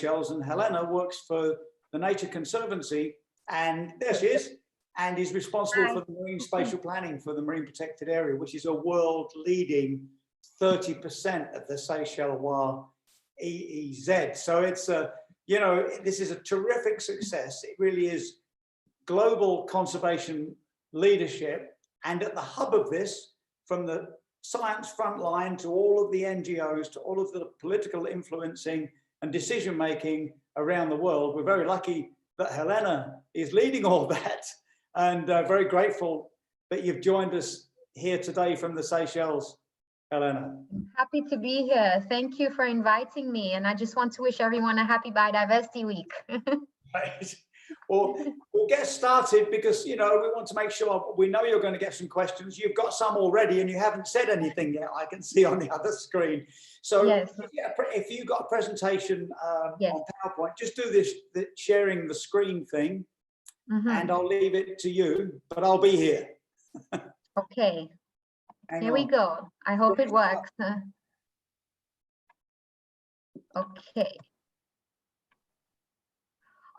Seychelles, and Helena works for the Nature Conservancy, and there she is, and is responsible for the marine spatial planning for the marine protected area, which is a world-leading 30% of the Seychelles EEZ. So it's a, you know, this is a terrific success. It really is global conservation leadership, and at the hub of this, from the science front line to all of the NGOs, to all of the political influencing and decision making around the world. We're very lucky that Helena is leading all that, and very grateful that you've joined us here today from the Seychelles, Helena. Happy to be here. Thank you for inviting me, and I just want to wish everyone a happy Biodiversity Week. Right. Well, we'll get started because, you know, we want to make sure, we know you're going to get some questions. You've got some already and you haven't said anything yet, I can see on the other screen. So yes. If you've got a presentation yes. on PowerPoint, just do this, sharing the screen thing, and I'll leave it to you, but I'll be here. Okay, here we go. I hope it works. Okay.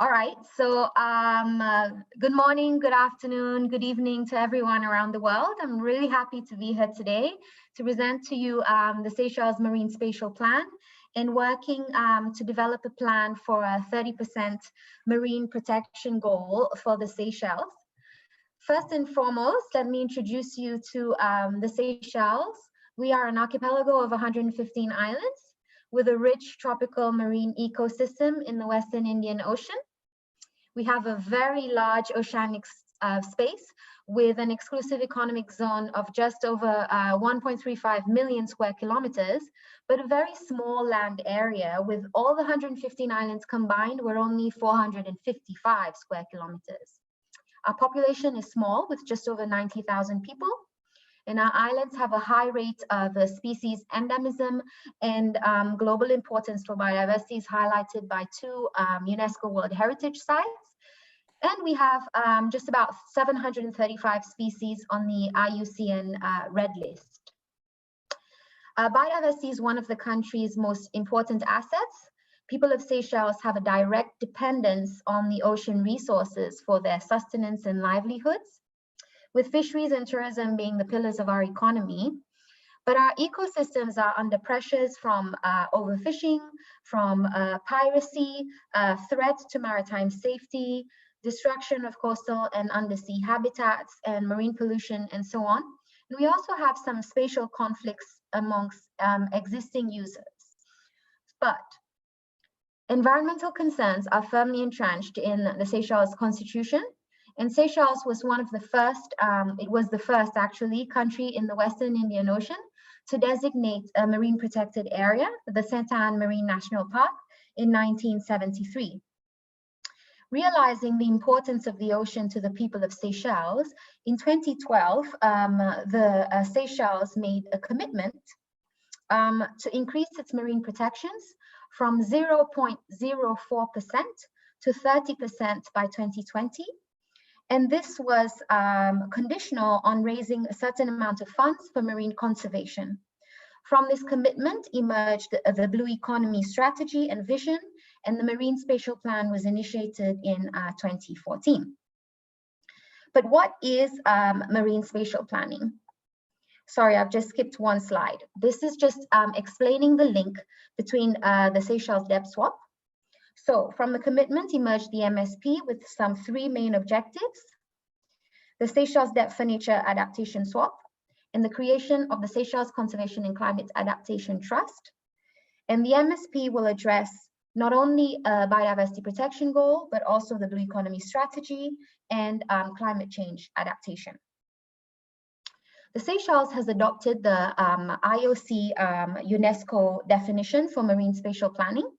All right, so good morning, good afternoon, good evening to everyone around the world. I'm really happy to be here today to present to you the Seychelles Marine Spatial Plan, and working to develop a plan for a 30% marine protection goal for the Seychelles. First and foremost, let me introduce you to the Seychelles. We are an archipelago of 115 islands with a rich tropical marine ecosystem in the Western Indian Ocean. We have a very large oceanic space with an exclusive economic zone of just over 1.35 million square kilometers, but a very small land area. With all the 115 islands combined, we're only 455 square kilometers. Our population is small, with just over 90,000 people, and our islands have a high rate of species endemism, and global importance for biodiversity is highlighted by 2 UNESCO World Heritage Sites. And we have just about 735 species on the IUCN Red List. Biodiversity is one of the country's most important assets. People of Seychelles have a direct dependence on the ocean resources for their sustenance and livelihoods, with fisheries and tourism being the pillars of our economy. But our ecosystems are under pressures from overfishing, from piracy, threat to maritime safety, destruction of coastal and undersea habitats, and marine pollution, and so on. And we also have some spatial conflicts amongst existing users. But environmental concerns are firmly entrenched in the Seychelles Constitution, and Seychelles was one of the first, it was the first actually, country in the Western Indian Ocean to designate a marine protected area, the Sainte Anne Marine National Park, in 1973. Realizing the importance of the ocean to the people of Seychelles, in 2012, the Seychelles made a commitment to increase its marine protections from 0.04% to 30% by 2020. And this was conditional on raising a certain amount of funds for marine conservation. From this commitment emerged the Blue Economy strategy and vision, and the Marine Spatial Plan was initiated in 2014. But what is marine spatial planning? Sorry, I've just skipped one slide. This is just explaining the link between the Seychelles depth swap. So from the commitment emerged the MSP with some 3 main objectives: the Seychelles Depth for Nature Adaptation Swap, and the creation of the Seychelles Conservation and Climate Adaptation Trust. And the MSP will address not only a biodiversity protection goal, but also the Blue Economy strategy and climate change adaptation. The Seychelles has adopted the IOC UNESCO definition for marine spatial planning,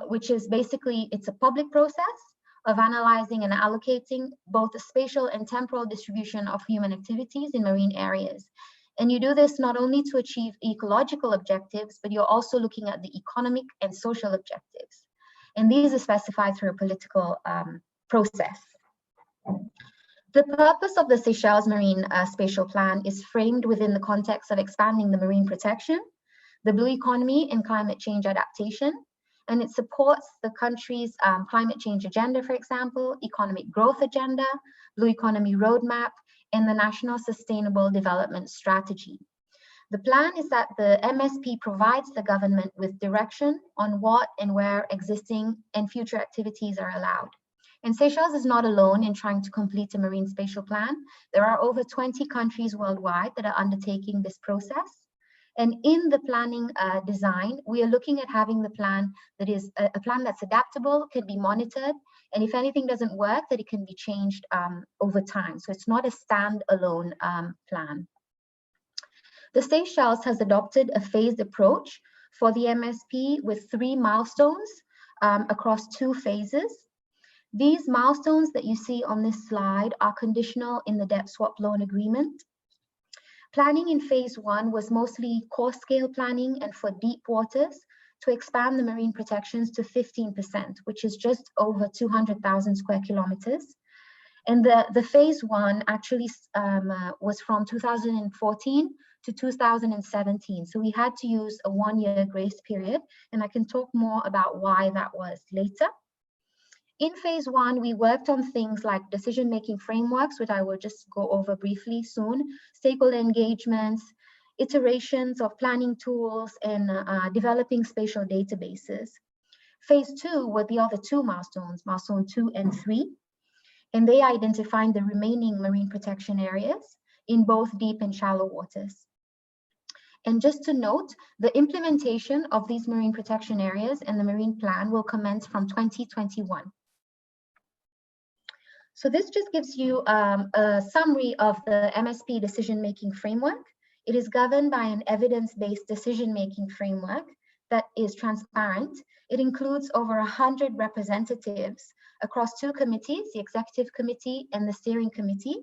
which is basically, it's a public process of analyzing and allocating both the spatial and temporal distribution of human activities in marine areas. And you do this not only to achieve ecological objectives, but you're also looking at the economic and social objectives. And these are specified through a political process. The purpose of the Seychelles Marine Spatial Plan is framed within the context of expanding the marine protection, the blue economy and climate change adaptation, and it supports the country's climate change agenda, for example, economic growth agenda, blue economy roadmap, and the National Sustainable Development Strategy. The plan is that the MSP provides the government with direction on what and where existing and future activities are allowed. And Seychelles is not alone in trying to complete a marine spatial plan. There are over 20 countries worldwide that are undertaking this process. And in the planning design, we are looking at having the plan that is a plan that's adaptable, can be monitored, and if anything doesn't work, that it can be changed over time. So it's not a standalone plan. The Seychelles has adopted a phased approach for the MSP with 3 milestones across 2 phases. These milestones that you see on this slide are conditional in the debt swap loan agreement. Planning in phase 1 was mostly core scale planning and for deep waters to expand the marine protections to 15%, which is just over 200,000 square kilometers. And the phase 1 actually was from 2014 to 2017. So we had to use a 1-year grace period, and I can talk more about why that was later. In phase 1, we worked on things like decision-making frameworks, which I will just go over briefly soon, stakeholder engagements, iterations of planning tools, and developing spatial databases. Phase 2 were the other 2 milestones, milestone 2 and 3, and they identified the remaining marine protection areas in both deep and shallow waters. And just to note, the implementation of these marine protection areas and the marine plan will commence from 2021. So this just gives you a summary of the MSP decision-making framework. It is governed by an evidence-based decision-making framework that is transparent. It includes over 100 representatives across 2 committees, the executive committee and the steering committee.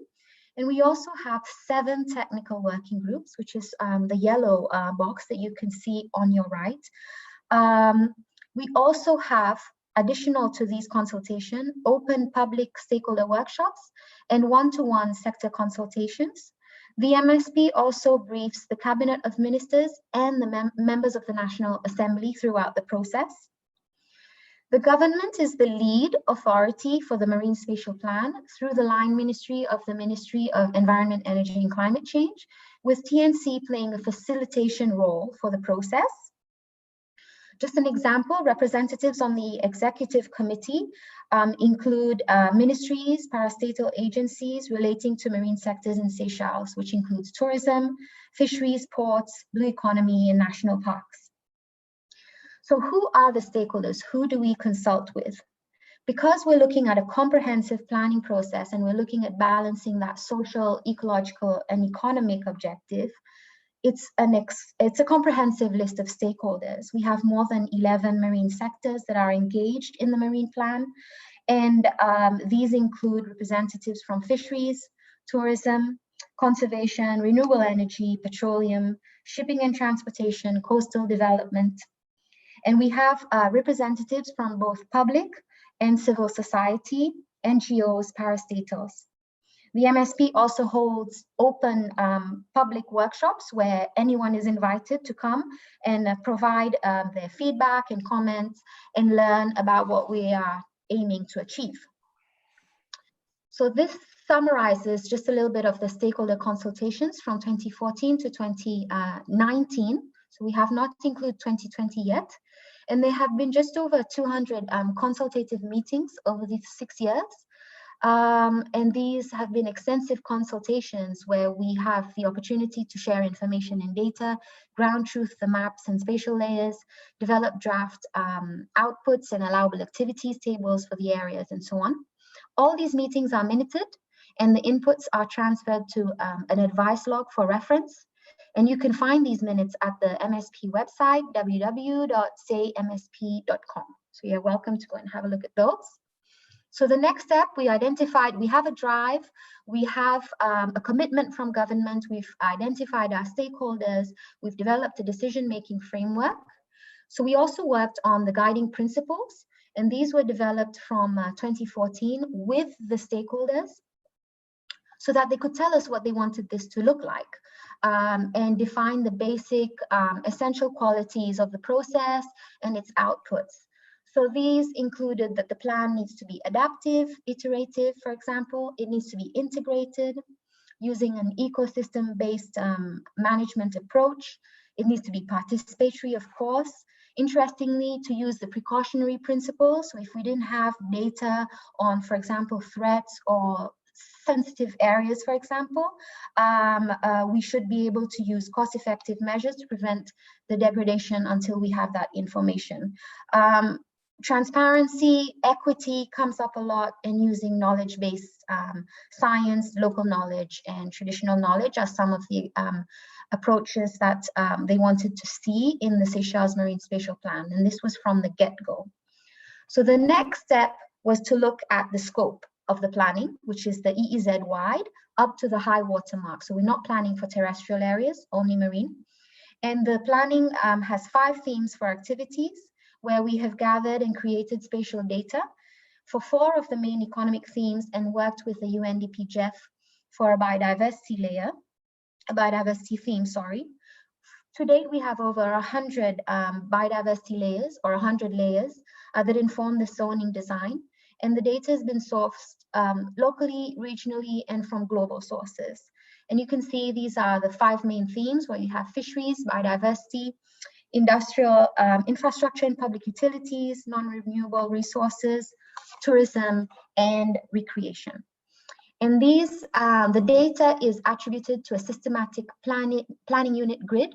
And we also have 7 technical working groups, which is the yellow box that you can see on your right. We also have, additional to these consultations, open public stakeholder workshops and one-to-one sector consultations. The MSP also briefs the Cabinet of Ministers and the members of the National Assembly throughout the process. The government is the lead authority for the Marine Spatial Plan through the line ministry of the Ministry of Environment, Energy and Climate Change, with TNC playing a facilitation role for the process. Just an example, representatives on the executive committee include ministries, parastatal agencies relating to marine sectors in Seychelles, which includes tourism, fisheries, ports, blue economy, and national parks. So who are the stakeholders? Who do we consult with? Because we're looking at a comprehensive planning process and we're looking at balancing that social, ecological, and economic objective, it's a comprehensive list of stakeholders. We have more than 11 marine sectors that are engaged in the marine plan. And these include representatives from fisheries, tourism, conservation, renewable energy, petroleum, shipping and transportation, coastal development. And we have representatives from both public and civil society, NGOs, parastatals. The MSP also holds open public workshops where anyone is invited to come and provide their feedback and comments and learn about what we are aiming to achieve. So this summarizes just a little bit of the stakeholder consultations from 2014 to 2019. So we have not included 2020 yet. And there have been just over 200 consultative meetings over these 6 years. And these have been extensive consultations where we have the opportunity to share information and data, ground truth the maps and spatial layers, develop draft outputs and allowable activities tables for the areas and so on. All these meetings are minuted and the inputs are transferred to an advice log for reference. And you can find these minutes at the MSP website, www.seymsp.com. So you're welcome to go and have a look at those. So the next step, we identified, we have a drive, we have a commitment from government, we've identified our stakeholders, we've developed a decision-making framework. So we also worked on the guiding principles, and these were developed from 2014 with the stakeholders so that they could tell us what they wanted this to look like. And define the basic essential qualities of the process and its outputs. So these included that the plan needs to be adaptive, iterative, for example. It needs to be integrated using an ecosystem-based management approach. It needs to be participatory, of course. Interestingly, to use the precautionary principles. So if we didn't have data on, for example, threats or sensitive areas, for example, we should be able to use cost-effective measures to prevent the degradation until we have that information. Transparency, equity comes up a lot, and using knowledge-based science, local knowledge, and traditional knowledge are some of the approaches that they wanted to see in the Seychelles Marine Spatial Plan, and this was from the get-go. So the next step was to look at the scope of the planning, which is the EEZ wide up to the high water mark. So we're not planning for terrestrial areas, only marine. And the planning has 5 themes for activities, where we have gathered and created spatial data for 4 of the main economic themes and worked with the UNDP GEF for a biodiversity layer, a biodiversity theme, sorry. To date, we have over 100 biodiversity layers or 100 layers that inform the zoning design. And the data has been sourced locally, regionally, and from global sources. And you can see these are the 5 main themes where you have fisheries, biodiversity, industrial infrastructure and public utilities, non-renewable resources, tourism, and recreation. And these, the data is attributed to a systematic planning unit grid,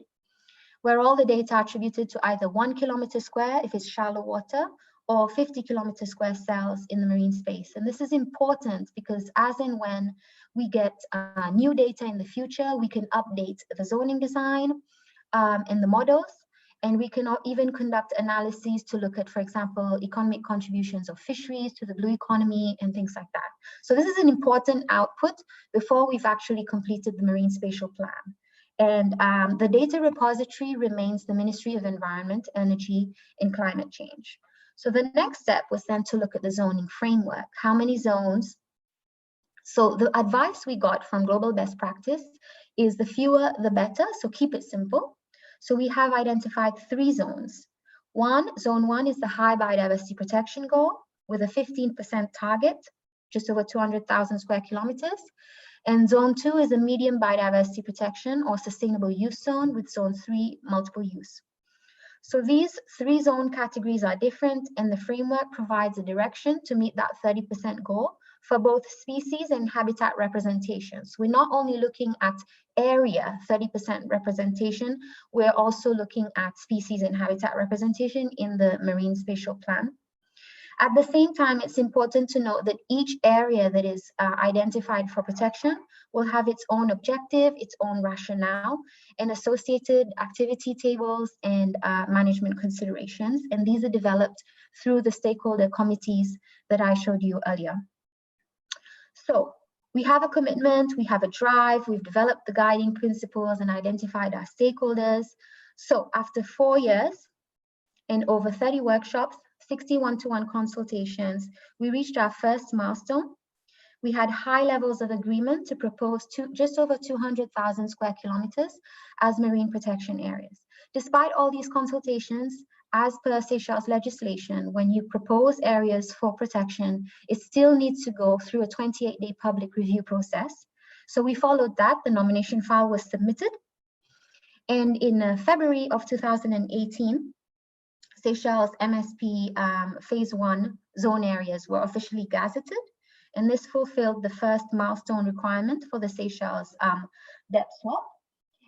where all the data are attributed to either 1 kilometer square if it's shallow water, or 50 kilometer square cells in the marine space. And this is important because as and when we get new data in the future, we can update the zoning design and the models. And we can even conduct analyses to look at, for example, economic contributions of fisheries to the blue economy and things like that. So this is an important output before we've actually completed the Marine Spatial Plan. And the data repository remains the Ministry of Environment, Energy, and Climate Change. So the next step was then to look at the zoning framework. How many zones? So the advice we got from global best practice is the fewer, the better. So keep it simple. So we have identified 3 zones. Zone 1 is the high biodiversity protection goal with a 15% target, just over 200,000 square kilometers. And zone 2 is a medium biodiversity protection or sustainable use zone with zone 3 multiple use. So these 3 zone categories are different, and the framework provides a direction to meet that 30% goal for both species and habitat representations. We're not only looking at area 30% representation, we're also looking at species and habitat representation in the Marine Spatial Plan. At the same time, it's important to note that each area that is identified for protection will have its own objective, its own rationale, and associated activity tables and management considerations. And these are developed through the stakeholder committees that I showed you earlier. So we have a commitment, we have a drive, we've developed the guiding principles and identified our stakeholders. So after 4 years and over 30 workshops, 60 one-to-one consultations, we reached our first milestone. We had high levels of agreement to propose just over 200,000 square kilometers as marine protection areas. Despite all these consultations, as per Seychelles legislation, when you propose areas for protection, it still needs to go through a 28-day public review process. So we followed that. The nomination file was submitted. And in February of 2018, Seychelles MSP Phase 1 zone areas were officially gazetted, and this fulfilled the first milestone requirement for the Seychelles depth swap.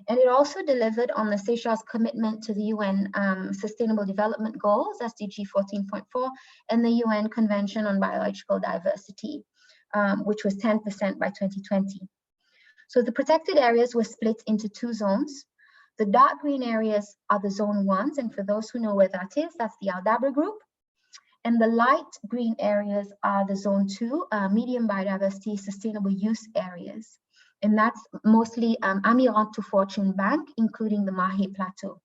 And it also delivered on the Seychelles commitment to the UN Sustainable Development Goals, SDG 14.4, and the UN Convention on Biological Diversity, which was 10% by 2020. So the protected areas were split into 2 zones. The dark green areas are the zone 1s, and for those who know where that is, that's the Aldabra group. And the light green areas are the zone 2, medium biodiversity sustainable use areas. And that's mostly Amirant to Fortune Bank, including the Mahe Plateau.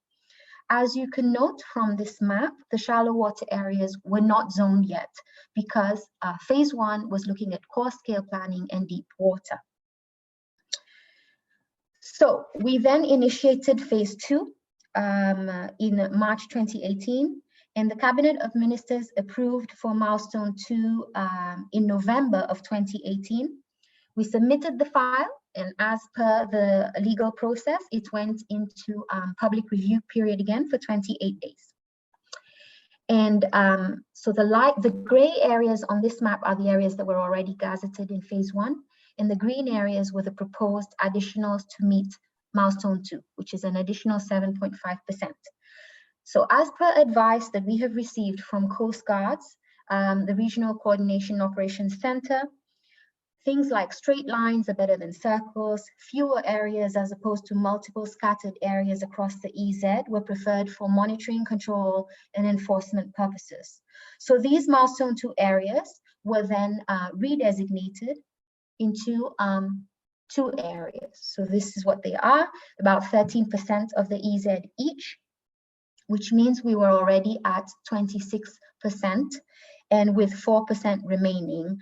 As you can note from this map, the shallow water areas were not zoned yet because Phase 1 was looking at core scale planning and deep water. So we then initiated Phase 2 in March 2018, And the Cabinet of Ministers approved for milestone 2 in November of 2018. We submitted the file, and as per the legal process, it went into public review period again for 28 days. And so the gray areas on this map are the areas that were already gazetted in phase 1, and the green areas were the proposed additionals to meet milestone 2, which is an additional 7.5%. So as per advice that we have received from Coast Guards, the Regional Coordination Operations Center, things like straight lines are better than circles, fewer areas as opposed to multiple scattered areas across the EZ were preferred for monitoring, control, and enforcement purposes. So these milestone 2 areas were then redesignated into 2 areas. So this is what they are, about 13% of the EZ each, which means we were already at 26%, and with 4% remaining,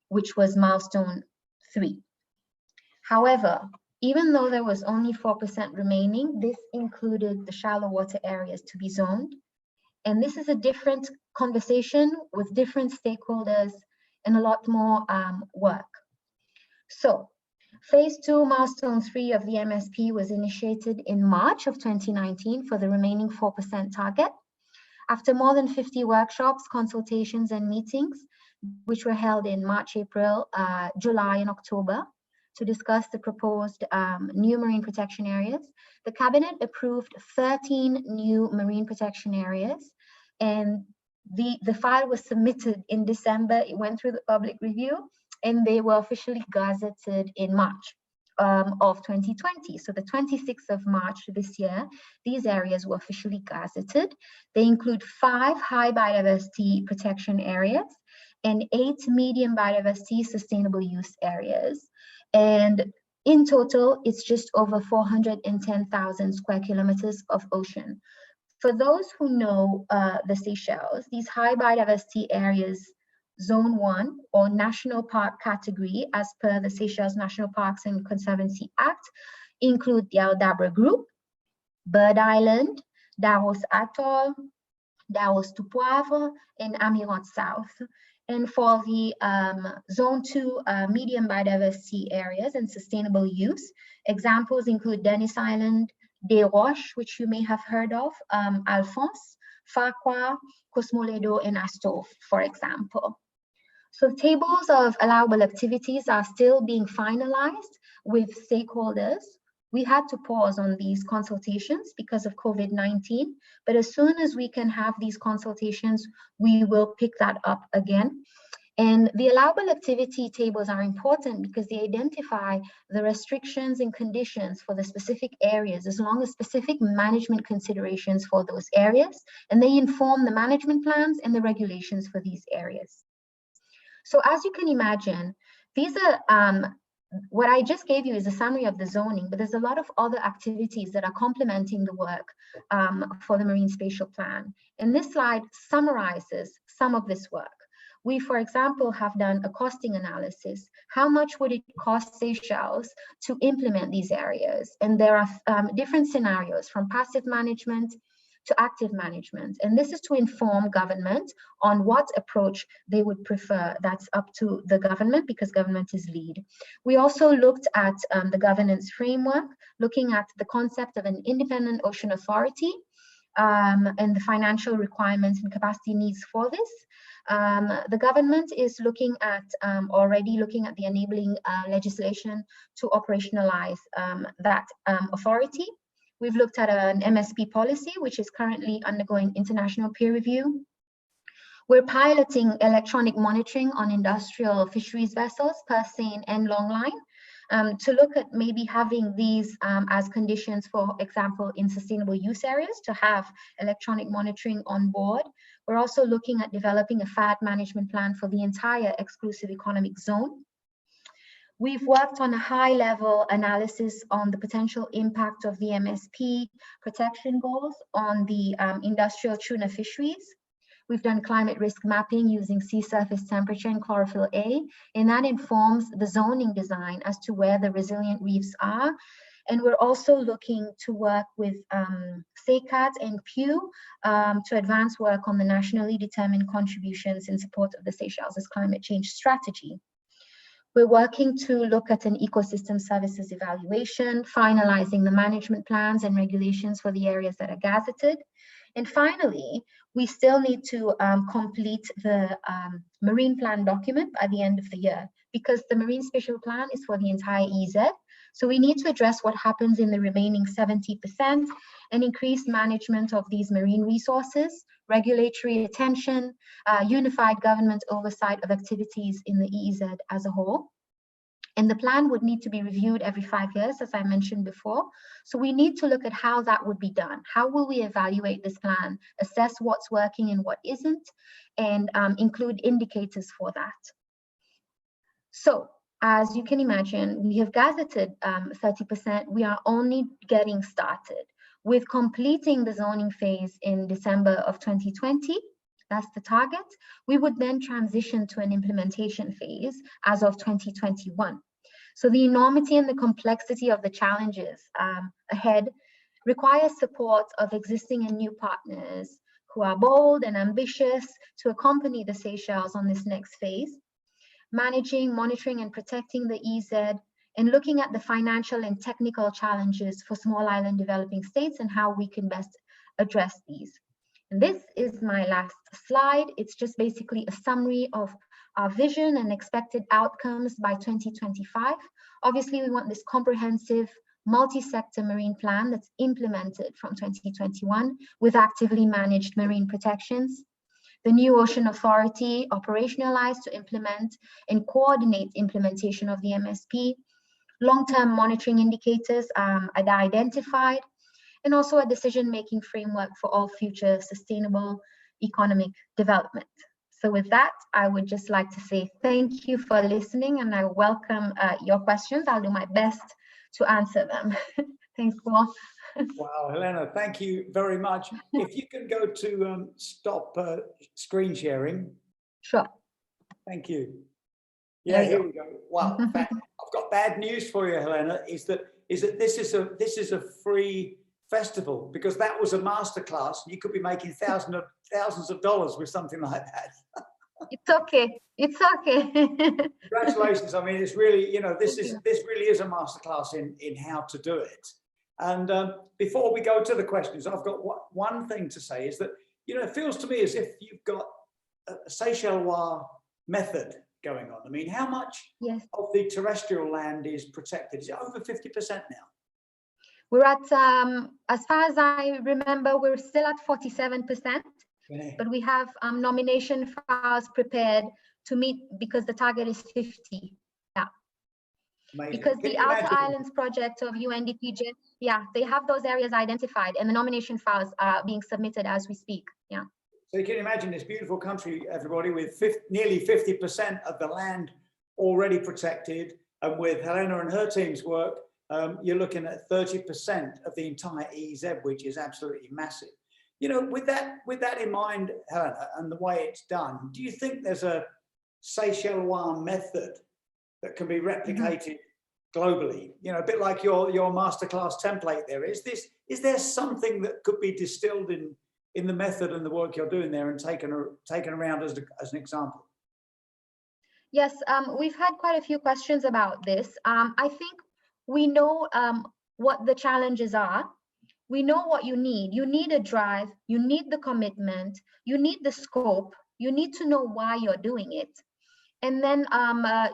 which was milestone 3. However, even though there was only 4% remaining, this included the shallow water areas to be zoned. And this is a different conversation with different stakeholders and a lot more work. So phase 2, milestone 3 of the MSP was initiated in March of 2019 for the remaining 4% target. After more than 50 workshops, consultations, and meetings, which were held in March, April, July, and October, to discuss the proposed new marine protection areas, the Cabinet approved 13 new marine protection areas, and the file was submitted in December. It went through the public review, and they were officially gazetted in March of 2020. So the 26th of March this year, these areas were officially gazetted. They include 5 high biodiversity protection areas and 8 medium biodiversity sustainable use areas. And in total, it's just over 410,000 square kilometers of ocean. For those who know the Seychelles, these high biodiversity areas, Zone 1 or National Park category, as per the Seychelles National Parks and Conservancy Act, include the Aldabra Group, Bird Island, Davos Atoll, Davos du Poivre, and Amirante South. And for the Zone 2 medium biodiversity areas and sustainable use, examples include Dennis Island, Des Roches, which you may have heard of, Alphonse, Farquhar, Cosmoledo, and Astolf, for example. So tables of allowable activities are still being finalized with stakeholders. We had to pause on these consultations because of COVID-19, but as soon as we can have these consultations, we will pick that up again. And the allowable activity tables are important because they identify the restrictions and conditions for the specific areas, as long as specific management considerations for those areas, and they inform the management plans and the regulations for these areas. So as you can imagine, these are, what I just gave you is a summary of the zoning, but there's a lot of other activities that are complementing the work for the Marine Spatial Plan. And this slide summarizes some of this work. We, for example, have done a costing analysis. How much would it cost Seychelles to implement these areas? And there are different scenarios, from passive management to active management. And this is to inform government on what approach they would prefer. That's up to the government, because government is lead. We also looked at the governance framework, looking at the concept of an independent ocean authority and the financial requirements and capacity needs for this. The government is looking at already looking at the enabling legislation to operationalize that authority. We've looked at an MSP policy, which is currently undergoing international peer review. We're piloting electronic monitoring on industrial fisheries vessels, purse seine and longline, to look at maybe having these as conditions, for example, in sustainable use areas, to have electronic monitoring on board. We're also looking at developing a FAD management plan for the entire exclusive economic zone. We've worked on a high-level analysis on the potential impact of the MSP protection goals on the industrial tuna fisheries. We've done climate risk mapping using sea surface temperature and chlorophyll A, and that informs the zoning design as to where the resilient reefs are. And we're also looking to work with SECAT and Pew to advance work on the nationally determined contributions in support of the Seychelles' climate change strategy. We're working to look at an ecosystem services evaluation, finalizing the management plans and regulations for the areas that are gazetted. And finally, we still need to complete the marine plan document by the end of the year, because the Marine Spatial Plan is for the entire EZ. So we need to address what happens in the remaining 70% and increase management of these marine resources, regulatory attention, unified government oversight of activities in the EEZ as a whole. And the plan would need to be reviewed every 5 years, as I mentioned before. So we need to look at how that would be done. How will we evaluate this plan, assess what's working and what isn't, and include indicators for that. So as you can imagine, we have gazetted 30%. We are only getting started with completing the zoning phase in December of 2020. That's the target. We would then transition to an implementation phase as of 2021. So the enormity and the complexity of the challenges ahead requires support of existing and new partners who are bold and ambitious to accompany the Seychelles on this next phase, managing, monitoring, and protecting the EZ, and looking at the financial and technical challenges for small island developing states and how we can best address these. And this is my last slide. It's just basically a summary of our vision and expected outcomes by 2025. Obviously, we want this comprehensive multi-sector marine plan that's implemented from 2021 with actively managed marine protections. The new Ocean Authority operationalized to implement and coordinate implementation of the MSP. Long-term monitoring indicators are identified, and also a decision-making framework for all future sustainable economic development. So with that, I would just like to say thank you for listening, and I welcome your questions. I'll do my best to answer them. Thanks, Paul. Wow, Helena, thank you very much. If you can go to stop screen sharing. Sure. Thank you. Yeah, here we go. Wow, I've got bad news for you, Helena. Is that this is a free festival, because that was a masterclass. You could be making thousands of dollars with something like that. It's okay. It's okay. Congratulations. I mean, it's really, you know, this really is a masterclass in how to do it. And before we go to the questions, I've got one thing to say is that, you know, it feels to me as if you've got a Seychelles method going on. I mean, how much of the terrestrial land is protected? Is it over 50% now? We're at, as far as I remember, we're still at 47%, but we have nomination files prepared to meet, because the target is 50. Yeah. Amazing. Because the Outer Islands project of UNDP, they have those areas identified, and the nomination files are being submitted as we speak. Yeah. So you can imagine this beautiful country, everybody, with nearly 50% of the land already protected, and with Helena and her team's work, you're looking at 30% of the entire EEZ, which is absolutely massive. You know, with that in mind, Helena, and the way it's done, do you think there's a Seychelles method that can be replicated globally? You know, a bit like your masterclass template there. Is there something that could be distilled in the method and the work you're doing there and taken around as an example? Yes, we've had quite a few questions about this. I think we know what the challenges are. We know what you need. You need a drive, you need the commitment, you need the scope, you need to know why you're doing it. And then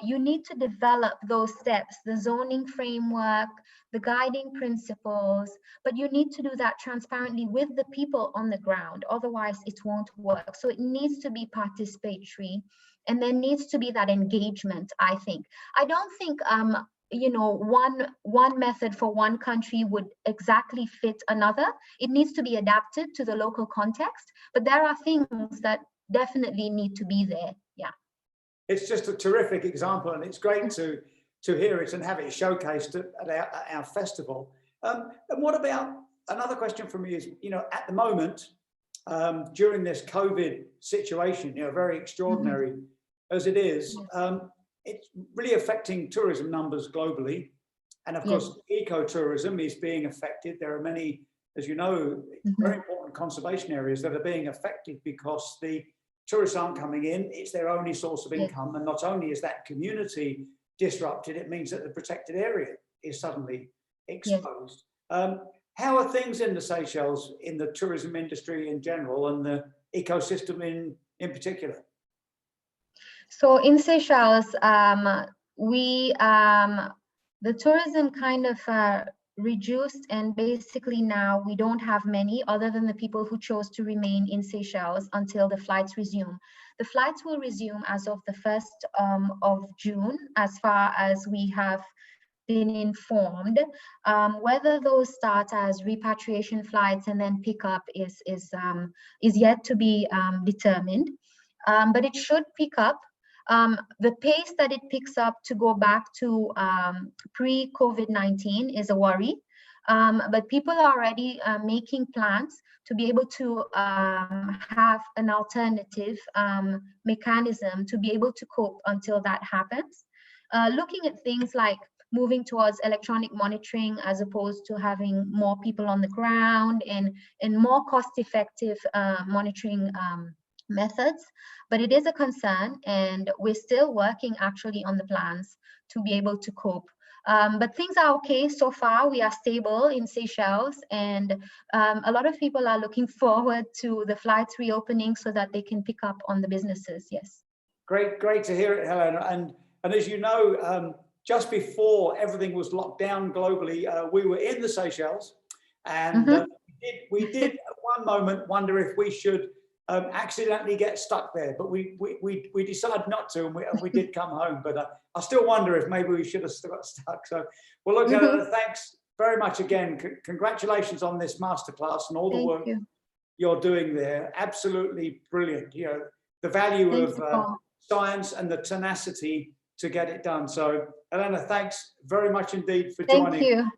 you need to develop those steps, the zoning framework, the guiding principles, but you need to do that transparently with the people on the ground. Otherwise, it won't work. So it needs to be participatory, and there needs to be that engagement, I think. I don't think you know, one method for one country would exactly fit another. It needs to be adapted to the local context, but there are things that definitely need to be there. Yeah. It's just a terrific example, and it's great to hear it and have it showcased at our festival. And what about, another question from me is, you know, at the moment, during this COVID situation, you know, very extraordinary as it is, it's really affecting tourism numbers globally. And of Yes. course, ecotourism is being affected. There are many, as you know, very important conservation areas that are being affected because the tourists aren't coming in. It's their only source of income. And not only is that community disrupted, it means that the protected area is suddenly exposed. How are things in the Seychelles, in the tourism industry in general, and the ecosystem in particular? So in Seychelles, the tourism kind of reduced, and basically now we don't have many other than the people who chose to remain in Seychelles until the flights resume. The flights will resume as of the 1st of June, as far as we have been informed. Whether those start as repatriation flights and then pick up is yet to be determined, but it should pick up. The pace that it picks up to go back to pre-COVID-19 is a worry, but people are already making plans to be able to have an alternative mechanism to be able to cope until that happens. Looking at things like moving towards electronic monitoring as opposed to having more people on the ground, and more cost-effective monitoring methods. But it is a concern, and we're still working actually on the plans to be able to cope. But things are okay so far. We are stable in Seychelles, and a lot of people are looking forward to the flights reopening so that they can pick up on the businesses. Yes. Great to hear it, Helena. And as you know, just before everything was locked down globally, we were in the Seychelles, and we did at one moment wonder if we should accidentally get stuck there, but we decided not to, and we did come home. But I still wonder if maybe we should have still got stuck. So, well, look, Helena, thanks very much again. Congratulations on this masterclass and all the work you're doing there. Absolutely brilliant. You know, the value of science and the tenacity to get it done. So, Helena, thanks very much indeed for joining. Thank you.